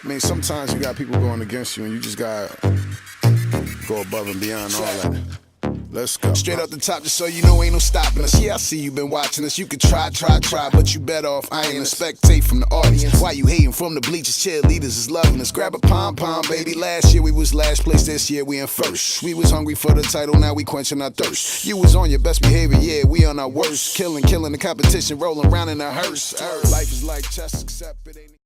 I mean, sometimes you got people going against you, and you just gotta go above and beyond all that. Let's go. Straight up the top, just so you know, ain't no stopping us. Yeah, I see you been watching us. You can try, but you better off. I ain't a spectate from the audience. Why you hating from the bleachers? Cheerleaders is loving us. Grab a pom-pom, baby. Last year we was last place. This year we in first. We was hungry for the title, now we quenching our thirst. You was on your best behavior, yeah, we on our worst. Killing the competition, rolling around in a hearse. Life is like chess, except it ain't.